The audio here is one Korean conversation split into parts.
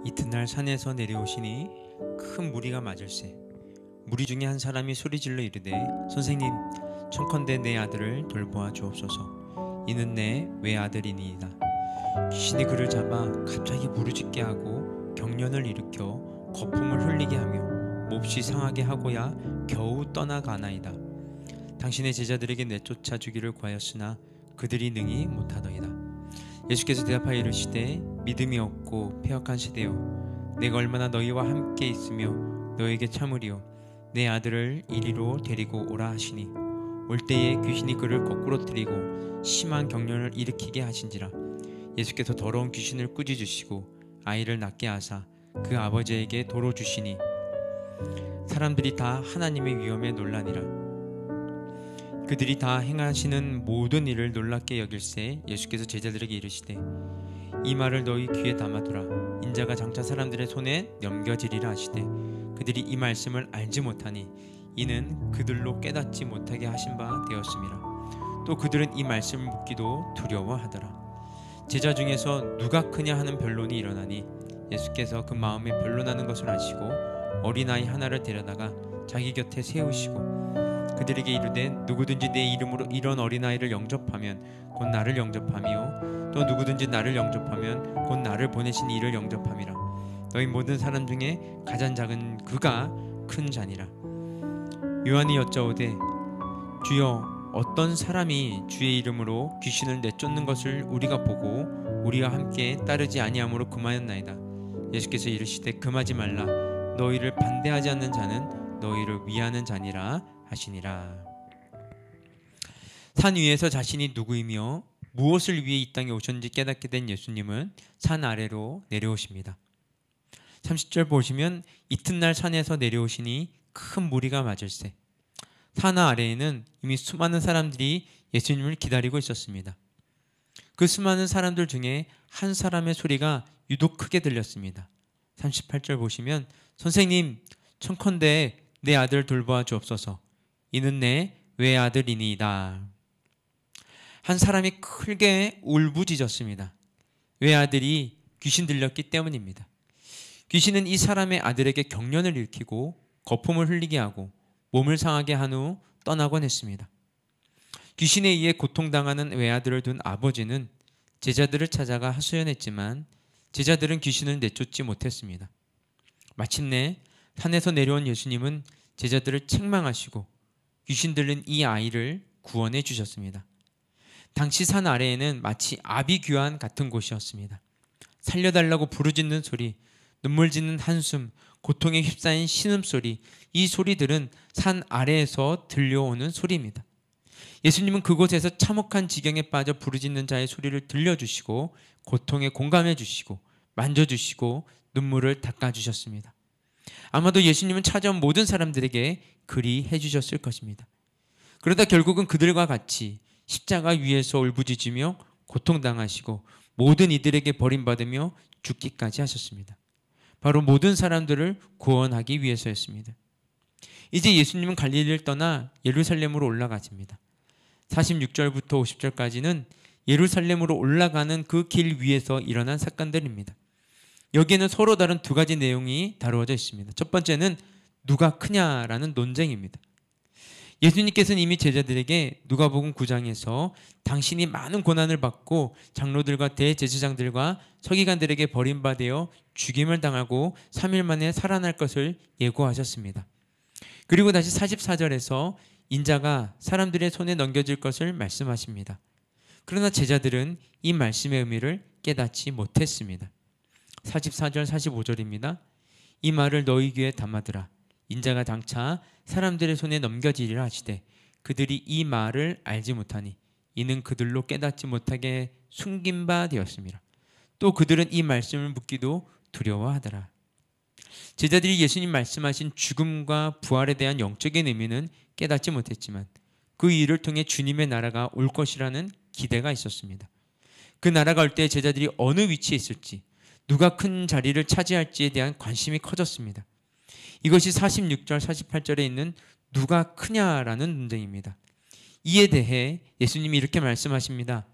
이튿날 산에서 내려오시니 큰 무리가 맞을세. 무리 중에 한 사람이 소리질러 이르되, 선생님, 청컨대 내 아들을 돌보아 주옵소서. 이는 내 외아들이니이다. 귀신이 그를 잡아 갑자기 부르짖게 하고 경련을 일으켜 거품을 흘리게 하며 몹시 상하게 하고야 겨우 떠나가나이다. 당신의 제자들에게 내쫓아 주기를 구하였으나 그들이 능히 못하더이다. 예수께서 대답하여 이르시되, 믿음이 없고 패역한 세대여, 내가 얼마나 너희와 함께 있으며 너에게 참으리요. 내 아들을 이리로 데리고 오라 하시니, 올 때에 귀신이 그를 거꾸로 들이고 심한 경련을 일으키게 하신지라. 예수께서 더러운 귀신을 꾸짖으시고 아이를 낫게 하사 그 아버지에게 도로 주시니, 사람들이 다 하나님의 위엄에 놀라니라. 그들이 다 행하시는 모든 일을 놀랍게 여길새 예수께서 제자들에게 이르시되, 이 말을 너희 귀에 담아두라. 인자가 장차 사람들의 손에 넘겨지리라 하시되, 그들이 이 말씀을 알지 못하니 이는 그들로 깨닫지 못하게 하신 바 되었음이라. 또 그들은 이 말씀을 묻기도 두려워하더라. 제자 중에서 누가 크냐 하는 변론이 일어나니, 예수께서 그 마음에 변론하는 것을 아시고 어린아이 하나를 데려다가 자기 곁에 세우시고 그들에게 이르되, 누구든지 내 이름으로 이런 어린아이를 영접하면 곧 나를 영접하며, 또 누구든지 나를 영접하면 곧 나를 보내신 이를 영접함이라. 너희 모든 사람 중에 가장 작은 그가 큰 자니라. 요한이 여짜오되, 주여, 어떤 사람이 주의 이름으로 귀신을 내쫓는 것을 우리가 보고 우리와 함께 따르지 아니함으로 금하였나이다. 예수께서 이르시되, 금하지 말라. 너희를 반대하지 않는 자는 너희를 위하는 자니라 하시니라. 산 위에서 자신이 누구이며 무엇을 위해 이 땅에 오셨는지 깨닫게 된 예수님은 산 아래로 내려오십니다. 30절 보시면, 이튿날 산에서 내려오시니 큰 무리가 맞을세. 산 아래에는 이미 수많은 사람들이 예수님을 기다리고 있었습니다. 그 수많은 사람들 중에 한 사람의 소리가 유독 크게 들렸습니다. 38절 보시면, 선생님, 청컨대 내 아들 돌보아 주옵소서. 이는 내 외아들이니이다. 한 사람이 크게 울부짖었습니다. 외아들이 귀신 들렸기 때문입니다. 귀신은 이 사람의 아들에게 경련을 일으키고 거품을 흘리게 하고 몸을 상하게 한 후 떠나곤 했습니다. 귀신에 의해 고통당하는 외아들을 둔 아버지는 제자들을 찾아가 하소연했지만 제자들은 귀신을 내쫓지 못했습니다. 마침내 산에서 내려온 예수님은 제자들을 책망하시고 귀신 들린 이 아이를 구원해 주셨습니다. 당시 산 아래에는 마치 아비규환 같은 곳이었습니다. 살려달라고 부르짖는 소리, 눈물 짓는 한숨, 고통에 휩싸인 신음소리, 이 소리들은 산 아래에서 들려오는 소리입니다. 예수님은 그곳에서 참혹한 지경에 빠져 부르짖는 자의 소리를 들려주시고 고통에 공감해 주시고 만져주시고 눈물을 닦아주셨습니다. 아마도 예수님은 찾아온 모든 사람들에게 그리 해주셨을 것입니다. 그러다 결국은 그들과 같이 십자가 위에서 울부짖으며 고통당하시고 모든 이들에게 버림받으며 죽기까지 하셨습니다. 바로 모든 사람들을 구원하기 위해서였습니다. 이제 예수님은 갈릴리를 떠나 예루살렘으로 올라가십니다. 46절부터 50절까지는 예루살렘으로 올라가는 그 길 위에서 일어난 사건들입니다. 여기에는 서로 다른 두 가지 내용이 다루어져 있습니다. 첫 번째는 누가 크냐라는 논쟁입니다. 예수님께서는 이미 제자들에게 누가복음 9장에서 당신이 많은 고난을 받고 장로들과 대제사장들과 서기관들에게 버림받아 죽임을 당하고 3일 만에 살아날 것을 예고하셨습니다. 그리고 다시 44절에서 인자가 사람들의 손에 넘겨질 것을 말씀하십니다. 그러나 제자들은 이 말씀의 의미를 깨닫지 못했습니다. 44절 45절입니다. 이 말을 너희 귀에 담아두라. 인자가 장차 사람들의 손에 넘겨지리라 하시되 그들이 이 말을 알지 못하니 이는 그들로 깨닫지 못하게 숨긴 바 되었습니다. 또 그들은 이 말씀을 묻기도 두려워하더라. 제자들이 예수님 말씀하신 죽음과 부활에 대한 영적인 의미는 깨닫지 못했지만 그 일을 통해 주님의 나라가 올 것이라는 기대가 있었습니다. 그 나라가 올 때 제자들이 어느 위치에 있을지, 누가 큰 자리를 차지할지에 대한 관심이 커졌습니다. 이것이 46절, 48절에 있는 누가 크냐라는 논쟁입니다. 이에 대해 예수님이 이렇게 말씀하십니다.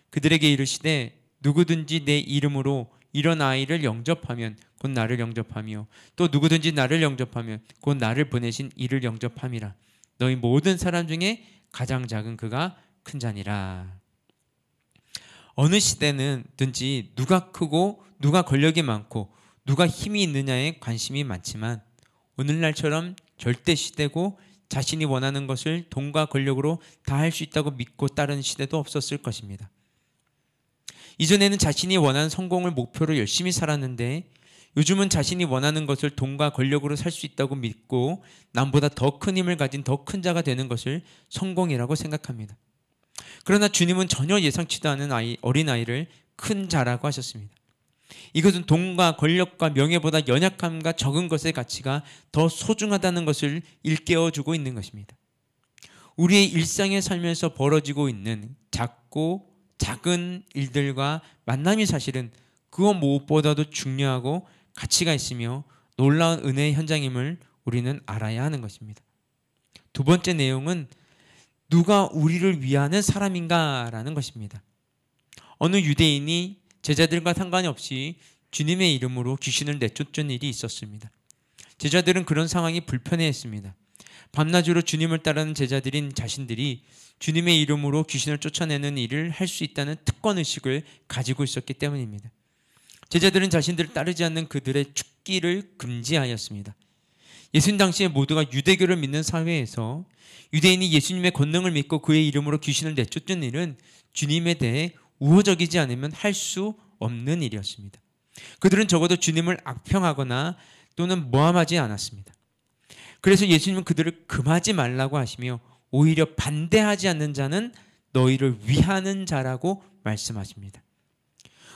그들에게 이르시되 누구든지 내 이름으로 이런 아이를 영접하면 곧 나를 영접하며 또 누구든지 나를 영접하면 곧 나를 보내신 이를 영접함이라. 너희 모든 사람 중에 가장 작은 그가 큰 자니라. 어느 시대는든지 누가 크고 누가 권력이 많고 누가 힘이 있느냐에 관심이 많지만 오늘날처럼 절대 시대고 자신이 원하는 것을 돈과 권력으로 다 할 수 있다고 믿고 따르는 시대도 없었을 것입니다. 이전에는 자신이 원하는 성공을 목표로 열심히 살았는데 요즘은 자신이 원하는 것을 돈과 권력으로 살 수 있다고 믿고 남보다 더 큰 힘을 가진 더 큰 자가 되는 것을 성공이라고 생각합니다. 그러나 주님은 전혀 예상치도 않은 어린아이를 큰 자라고 하셨습니다. 이것은 돈과 권력과 명예보다 연약함과 적은 것의 가치가 더 소중하다는 것을 일깨워주고 있는 것입니다. 우리의 일상에 살면서 벌어지고 있는 작고 작은 일들과 만남이 사실은 그것 무엇보다도 중요하고 가치가 있으며 놀라운 은혜의 현장임을 우리는 알아야 하는 것입니다. 두 번째 내용은 누가 우리를 위하는 사람인가라는 것입니다. 어느 유대인이 제자들과 상관이 없이 주님의 이름으로 귀신을 내쫓은 일이 있었습니다. 제자들은 그런 상황이 불편해했습니다. 밤낮으로 주님을 따르는 제자들인 자신들이 주님의 이름으로 귀신을 쫓아내는 일을 할 수 있다는 특권의식을 가지고 있었기 때문입니다. 제자들은 자신들을 따르지 않는 그들의 축기를 금지하였습니다. 예수님 당시에 모두가 유대교를 믿는 사회에서 유대인이 예수님의 권능을 믿고 그의 이름으로 귀신을 내쫓는 일은 주님에 대해 우호적이지 않으면 할 수 없는 일이었습니다. 그들은 적어도 주님을 악평하거나 또는 모함하지 않았습니다. 그래서 예수님은 그들을 금하지 말라고 하시며 오히려 반대하지 않는 자는 너희를 위하는 자라고 말씀하십니다.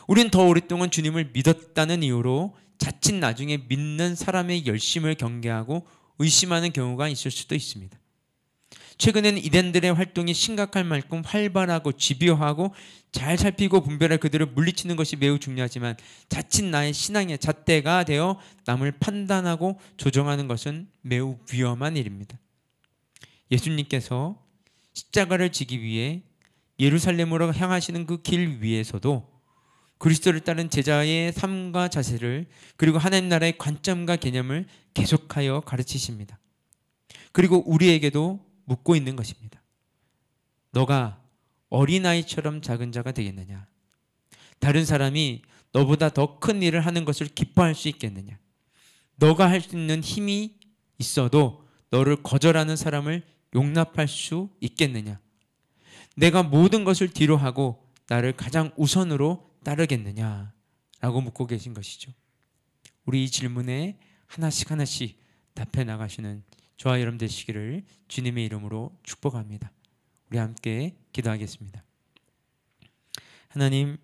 우린 더 오랫동안 주님을 믿었다는 이유로 자칫 나중에 믿는 사람의 열심을 경계하고 의심하는 경우가 있을 수도 있습니다. 최근에는 이단들의 활동이 심각할 만큼 활발하고 집요하고 잘 살피고 분별할 그들을 물리치는 것이 매우 중요하지만 자칫 나의 신앙의 잣대가 되어 남을 판단하고 조정하는 것은 매우 위험한 일입니다. 예수님께서 십자가를 지기 위해 예루살렘으로 향하시는 그 길 위에서도 그리스도를 따른 제자의 삶과 자세를 그리고 하나님 나라의 관점과 개념을 계속하여 가르치십니다. 그리고 우리에게도 묻고 있는 것입니다. 너가 어린아이처럼 작은 자가 되겠느냐? 다른 사람이 너보다 더 큰 일을 하는 것을 기뻐할 수 있겠느냐? 너가 할 수 있는 힘이 있어도 너를 거절하는 사람을 용납할 수 있겠느냐? 내가 모든 것을 뒤로 하고 나를 가장 우선으로 따르겠느냐? 라고 묻고 계신 것이죠. 우리 이 질문에 하나씩 답해 나가시는 저와 여러분 되시기를 주님의 이름으로 축복합니다. 우리 함께 기도하겠습니다. 하나님,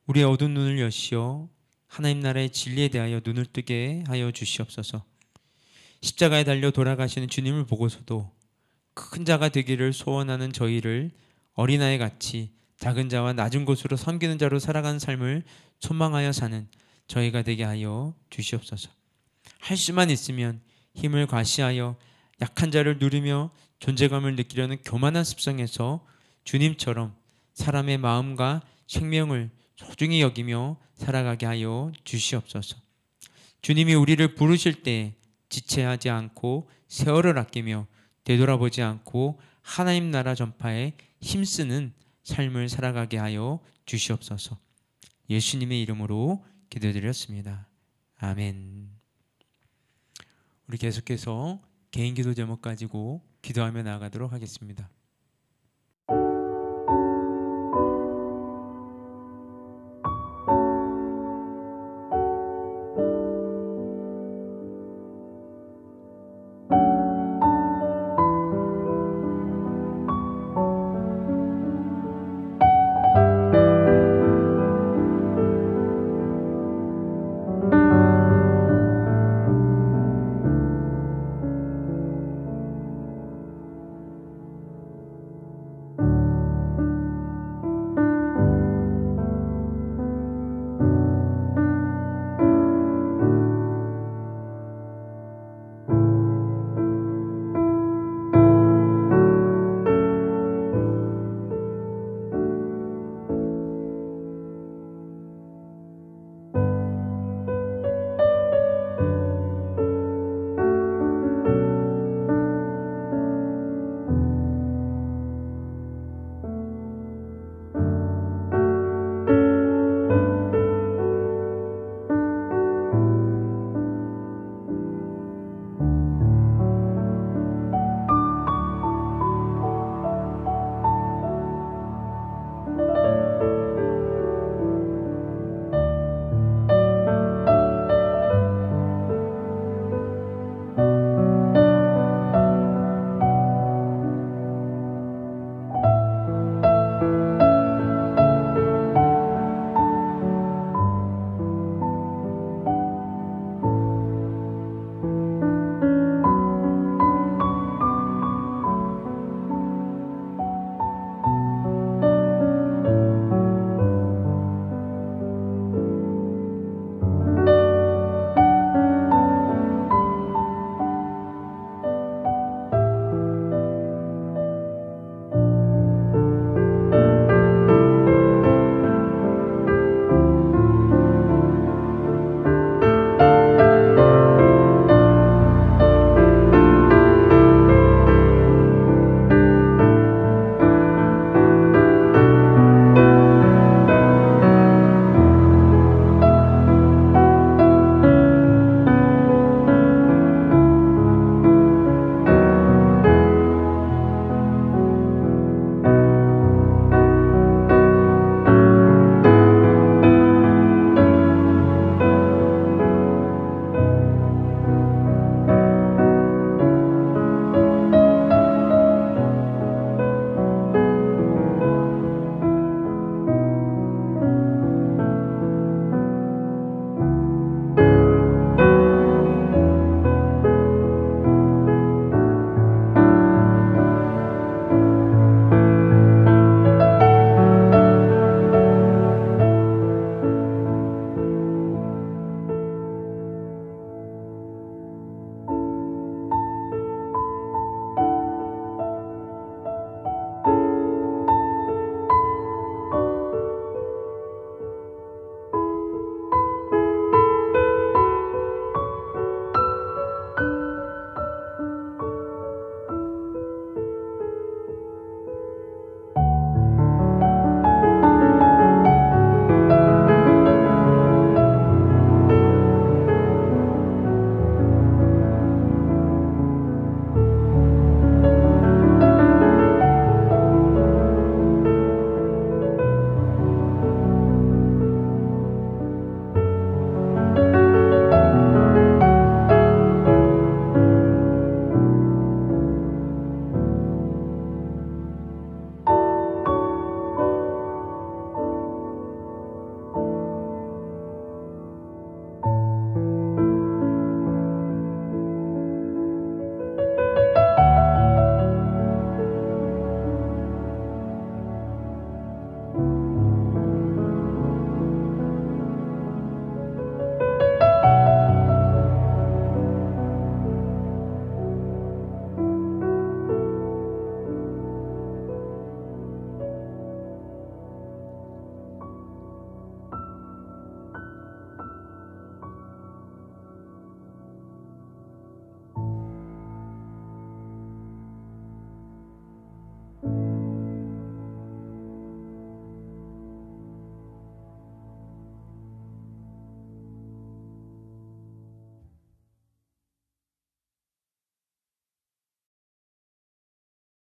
우리의 어두운 눈을 여시어 하나님 나라의 진리에 대하여 눈을 뜨게 하여 주시옵소서. 십자가에 달려 돌아가시는 주님을 보고서도 큰 자가 되기를 소원하는 저희를 어린아이 같이 작은 자와 낮은 곳으로 섬기는 자로 살아가는 삶을 소망하여 사는 저희가 되게 하여 주시옵소서. 할 수만 있으면 힘을 과시하여 약한 자를 누르며 존재감을 느끼려는 교만한 습성에서 주님처럼 사람의 마음과 생명을 소중히 여기며 살아가게 하여 주시옵소서. 주님이 우리를 부르실 때 지체하지 않고 세월을 아끼며 되돌아보지 않고 하나님 나라 전파에 힘쓰는 삶을 살아가게 하여 주시옵소서. 예수님의 이름으로 기도드렸습니다. 아멘. 우리 계속해서 개인 기도 제목 가지고 기도하며 나아가도록 하겠습니다.